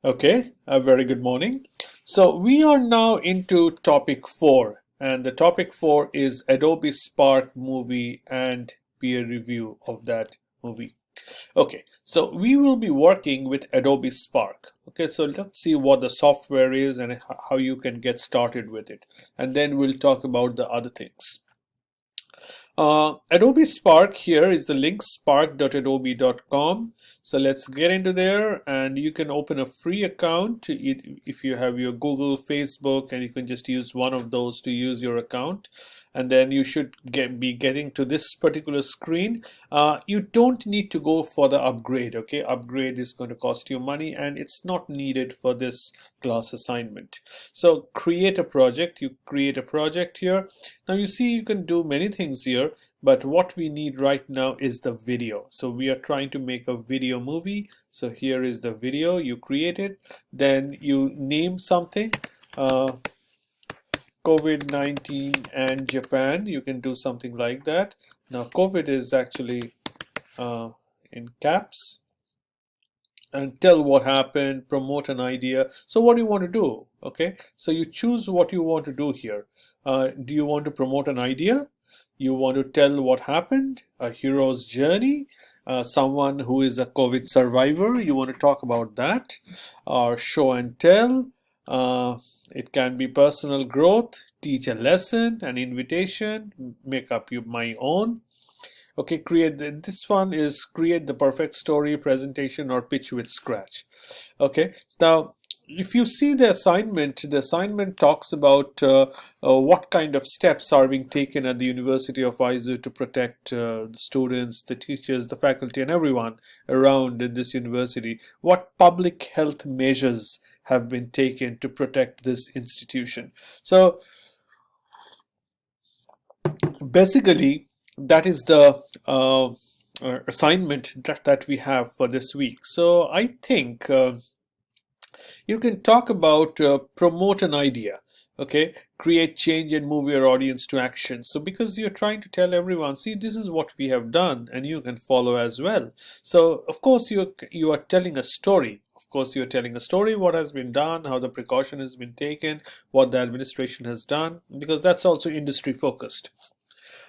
Okay, a very good morning. So we are now into topic 4, and the topic 4 is Adobe Spark movie and peer review of that movie. Okay, so we will be working with Adobe Spark. Okay, so let's see what the software is and how you can get started with it. And then we'll talk about the other things. Adobe Spark here is the link spark.adobe.com. So let's get into there and you can open a free account if you have your Google, Facebook, and you can just use one of those to use your account. And then you should be getting to this particular screen. You don't need to go for the upgrade. Okay, upgrade is going to cost you money and it's not needed for this class assignment. So create a project. You create a project here. Now you see you can do many things here, but what we need right now is the video. So we are trying to make a video movie. So here is the video you created. Then you name something. COVID-19 and Japan. You can do something like that. Now COVID is actually in caps. And tell what happened, promote an idea. So what do you want to do? Okay, so you choose what you want to do here. Do you want to promote an idea? You want to tell what happened, a hero's journey, someone who is a COVID survivor, you want to talk about that, or show and tell. It can be personal growth, teach a lesson, an invitation, make up my own. Okay, this one is create the perfect story, presentation, or pitch with scratch. Okay, so now if you see the assignment talks about what kind of steps are being taken at the University of Aizu to protect the students, the teachers, the faculty, and everyone around in this university. What public health measures have been taken to protect this institution? So basically, that is the assignment that we have for this week. So I think you can talk about promote an idea. Okay, create change and move your audience to action. So because you're trying to tell everyone, see, this is what we have done, and you can follow as well. So of course you are telling a story. Of course, you're telling a story, what has been done, how the precaution has been taken, what the administration has done, because that's also industry focused.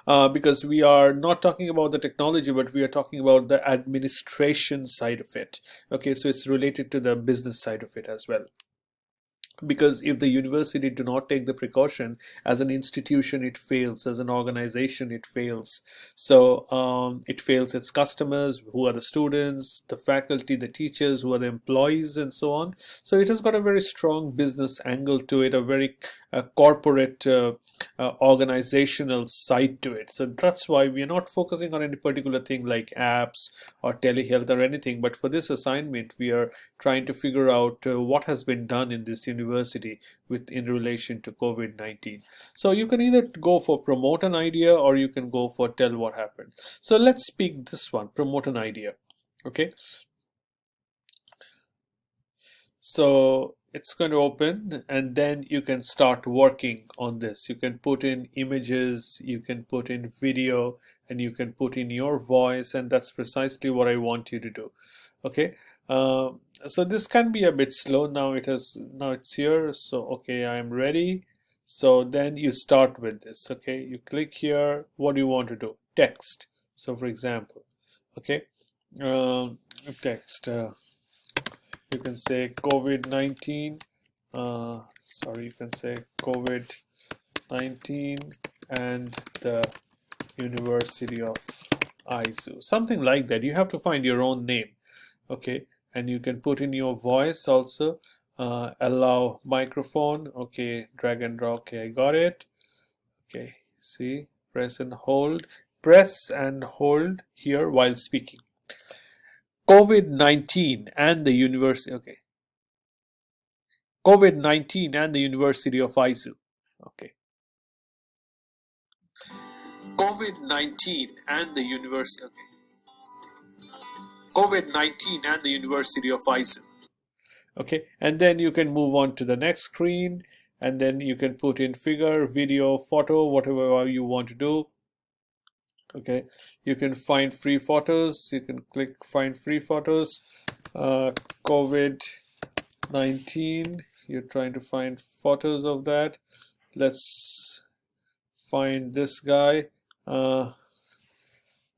Because we are not talking about the technology, but we are talking about the administration side of it. Okay, so it's related to the business side of it as well, because if the university do not take the precaution, as an institution it fails, as an organization it fails. So it fails its customers, who are the students, the faculty, the teachers, who are the employees, and so on. So it has got a very strong business angle to it, a very corporate organizational side to it. So that's why we are not focusing on any particular thing like apps or telehealth or anything, but for this assignment we are trying to figure out what has been done in this university in relation to COVID-19. So you can either go for promote an idea or you can go for tell what happened. So let's pick this one, promote an idea. Okay, so it's going to open and then you can start working on this. You can put in images, you can put in video, and you can put in your voice, and that's precisely what I want you to do. Okay, uh, so this can be a bit slow. Now it's here. So okay, I'm ready. So then you start with this. Okay, you click here. What do you want to do? Text. So for example, okay, um, text. You can say COVID-19. Sorry, you can say COVID-19 and the University of Aizu. Something like that. You have to find your own name. Okay, and you can put in your voice also. Allow microphone. Okay, drag and drop. Okay, I got it. Okay, see, press and hold here while speaking. COVID-19 and the university. Okay, COVID-19 and the University of Aizu. Okay, COVID-19 and the University. Okay, COVID-19 and the University of Aizu. Okay, and then you can move on to the next screen, and then you can put in figure, video, photo, whatever you want to do. Okay, you can find free photos. You can click find free photos. COVID 19. You're trying to find photos of that. Let's find this guy. Uh,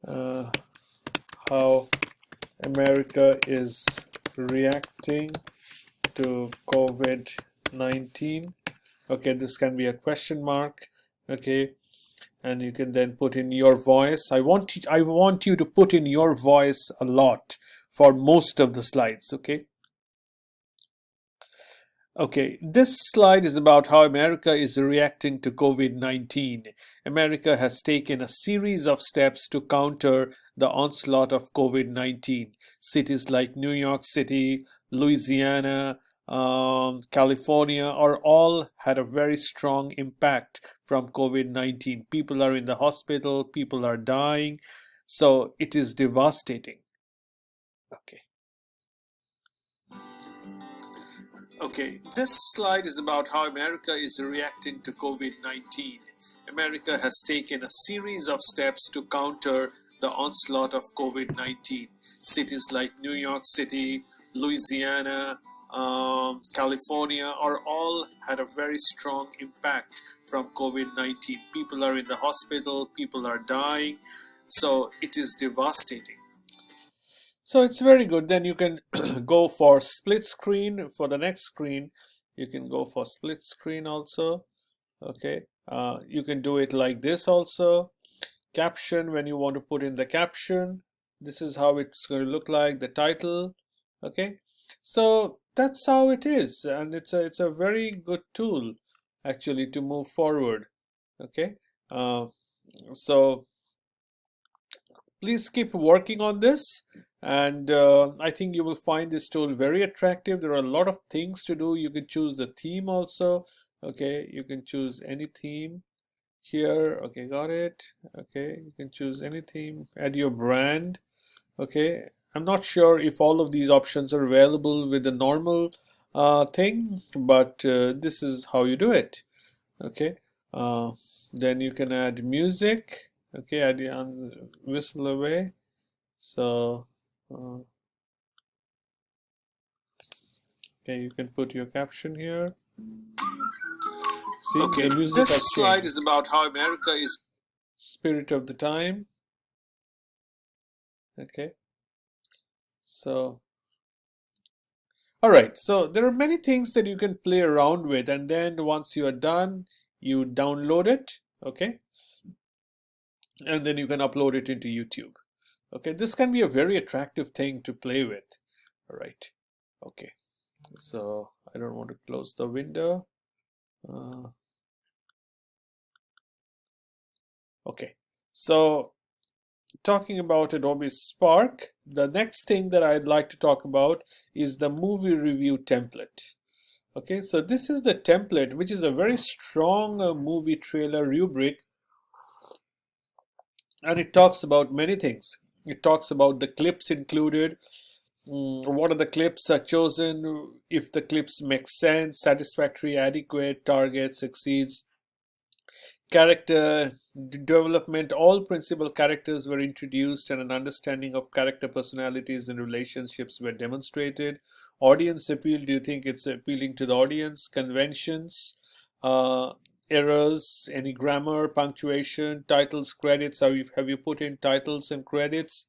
uh, how America is reacting to COVID-19. Okay, this can be a question mark. Okay, and you can then put in your voice. I want you to put in your voice a lot for most of the slides. Okay. Okay, this slide is about how America is reacting to COVID-19. America has taken a series of steps to counter the onslaught of COVID-19. Cities like New York City, Louisiana, California are all had a very strong impact from COVID-19. People are in the hospital, people are dying, so it is devastating. Okay. Okay, this slide is about how America is reacting to COVID-19. America has taken a series of steps to counter the onslaught of COVID-19. Cities like New York City, Louisiana, California are all had a very strong impact from COVID-19. People are in the hospital, people are dying, so it is devastating. So it's very good. Then you can go for split screen. For the next screen, you can go for split screen also. Okay. You can do it like this also. Caption, when you want to put in the caption, this is how it's going to look like, the title. Okay. So that's how it is. And it's a very good tool actually to move forward. Okay. So please keep working on this, and I think you will find this tool very attractive. There are a lot of things to do. You can choose the theme also. Okay, you can choose any theme here. Okay, got it. Okay, you can choose any theme, add your brand. Okay, I'm not sure if all of these options are available with the normal thing, but this is how you do it. Okay, then you can add music. Okay, add the whistle away. So okay, you can put your caption here. See, okay, the music this slide is about how America is spirit of the time. Okay, so all right, so there are many things that you can play around with, and then once you are done, you download it. Okay, and then you can upload it into YouTube. Okay, this can be a very attractive thing to play with. All right, okay, so I don't want to close the window. Okay, so talking about Adobe Spark, the next thing that I'd like to talk about is the movie review template. Okay, so this is the template, which is a very strong movie trailer rubric, and it talks about many things. It talks about the clips included, what are the clips are chosen, if the clips make sense, satisfactory, adequate, targets, exceeds, character development. All principal characters were introduced and an understanding of character personalities and relationships were demonstrated. Audience appeal, do you think it's appealing to the audience? Conventions, uh, errors, any grammar, punctuation, titles, credits, have you put in titles and credits?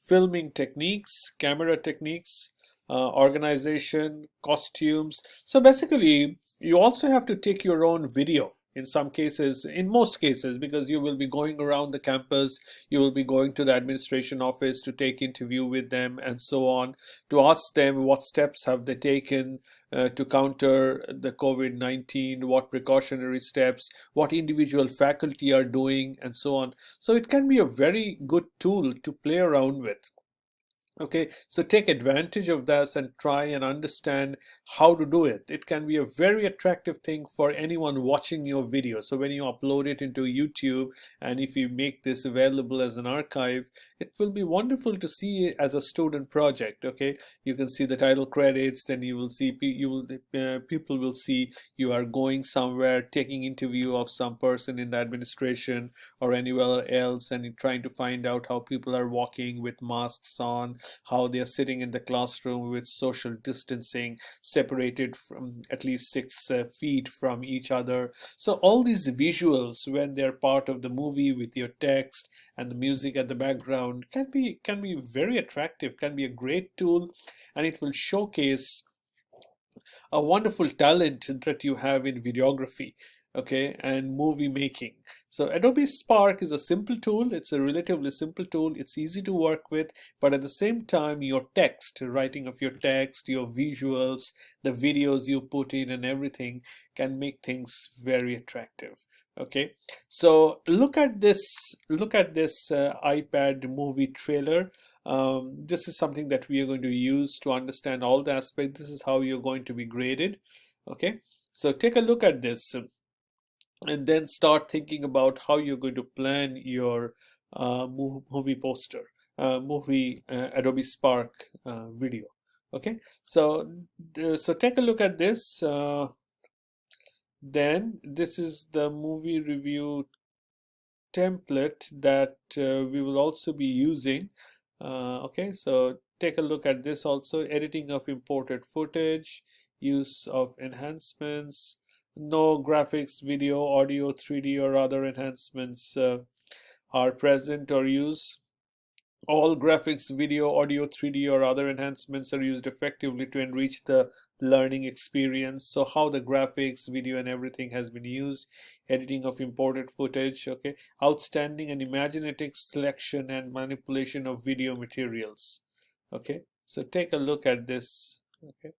Filming techniques, camera techniques, organization, costumes. So basically, you also have to take your own video in some cases, in most cases, because you will be going around the campus, you will be going to the administration office to take interview with them and so on, to ask them what steps have they taken to counter the COVID-19, what precautionary steps, what individual faculty are doing, and so on. So it can be a very good tool to play around with. Okay, so take advantage of this and try and understand how to do it. It can be a very attractive thing for anyone watching your video. So when you upload it into YouTube, and if you make this available as an archive, it will be wonderful to see it as a student project. Okay, you can see the title credits, then you will see people will see you are going somewhere, taking interview of some person in the administration or anywhere else, and you're trying to find out how people are walking with masks on, how they are sitting in the classroom with social distancing, separated from at least 6 feet from each other. So all these visuals, when they're part of the movie with your text and the music at the background, can be very attractive, can be a great tool, and it will showcase a wonderful talent that you have in videography, okay, and movie making. So Adobe Spark is a simple tool. It's a relatively simple tool. It's easy to work with, but at the same time, your text, writing of your text, your visuals, the videos you put in and everything can make things very attractive. Okay, so look at this iPad movie trailer. This is something that we are going to use to understand all the aspects. This is how you're going to be graded. Okay, so take a look at this, and then start thinking about how you're going to plan your movie poster, movie Adobe Spark video. Okay, so take a look at this. Then this is the movie review template that we will also be using. Okay, so take a look at this also. Editing of imported footage, use of enhancements, no graphics, video, audio, 3D or other enhancements are present or used. All graphics, video, audio, 3D, or other enhancements are used effectively to enrich the learning experience. So how the graphics, video, and everything has been used. Editing of imported footage, okay. Outstanding and imaginative selection and manipulation of video materials. Okay, so take a look at this. Okay,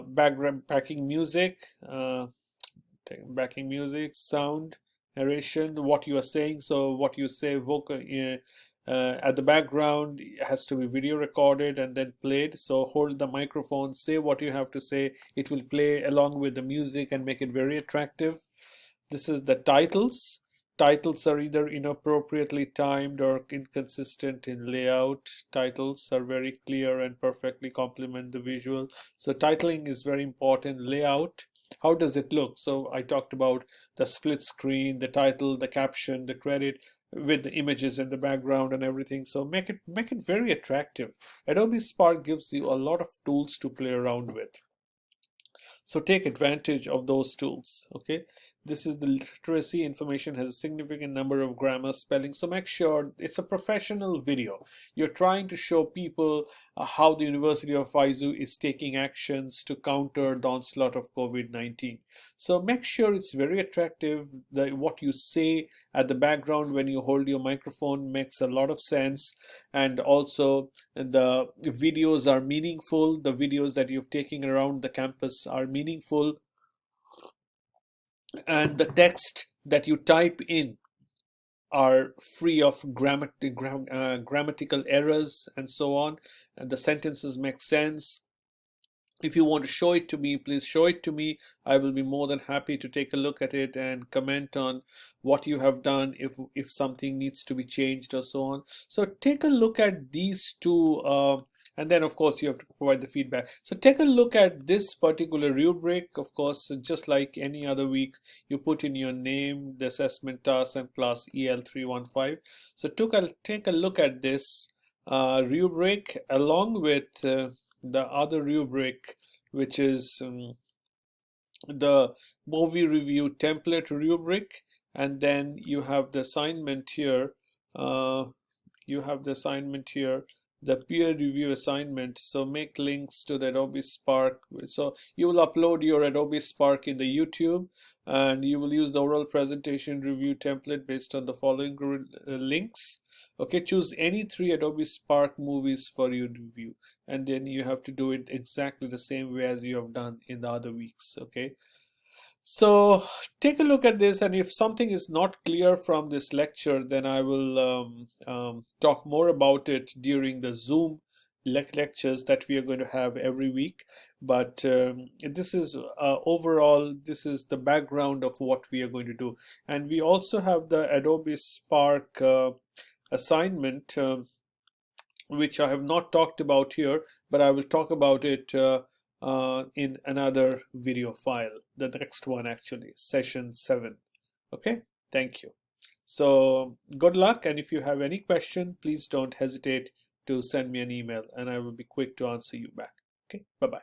background backing music, backing music, sound, narration, what you are saying. So what you say, vocal at the background has to be video recorded and then played. So hold the microphone, say what you have to say. It will play along with the music and make it very attractive. This is the titles. Titles are either inappropriately timed or inconsistent in layout. Titles are very clear and perfectly complement the visual. So titling is very important. Layout, how does it look? So I talked about the split screen, the title, the caption, the credit with the images in the background and everything. So make it very attractive. Adobe Spark gives you a lot of tools to play around with. So take advantage of those tools. Okay, this is the literacy information, has a significant number of grammar, spelling. So make sure it's a professional video. You're trying to show people how the University of Aizu is taking actions to counter the onslaught of COVID-19. So make sure it's very attractive. What you say at the background when you hold your microphone makes a lot of sense, and also the videos are meaningful. The videos that you've taken around the campus are meaningful, and the text that you type in are free of grammatical errors and so on, and the sentences make sense. If you want to show it to me, please show it to me. I will be more than happy to take a look at it and comment on what you have done, if something needs to be changed or so on. So take a look at these two, and then of course you have to provide the feedback. So take a look at this particular rubric. Of course, just like any other week, you put in your name, the assessment task, and class EL315. So take a look at this rubric along with the other rubric, which is the movie review template rubric, and then you have the assignment here. You have the assignment here, the peer review assignment. So make links to the Adobe Spark. So you will upload your Adobe Spark in the YouTube, and you will use the oral presentation review template based on the following links. Okay, choose any 3 Adobe Spark movies for your review, and then you have to do it exactly the same way as you have done in the other weeks. Okay, so take a look at this, and if something is not clear from this lecture, then I will talk more about it during the Zoom lectures that we are going to have every week. But this is overall, this is the background of what we are going to do. And we also have the Adobe Spark assignment which I have not talked about here, but I will talk about it in another video file, the next one actually, session 7. Okay, thank you. So good luck, and if you have any question, please don't hesitate to send me an email and I will be quick to answer you back. Okay, bye-bye.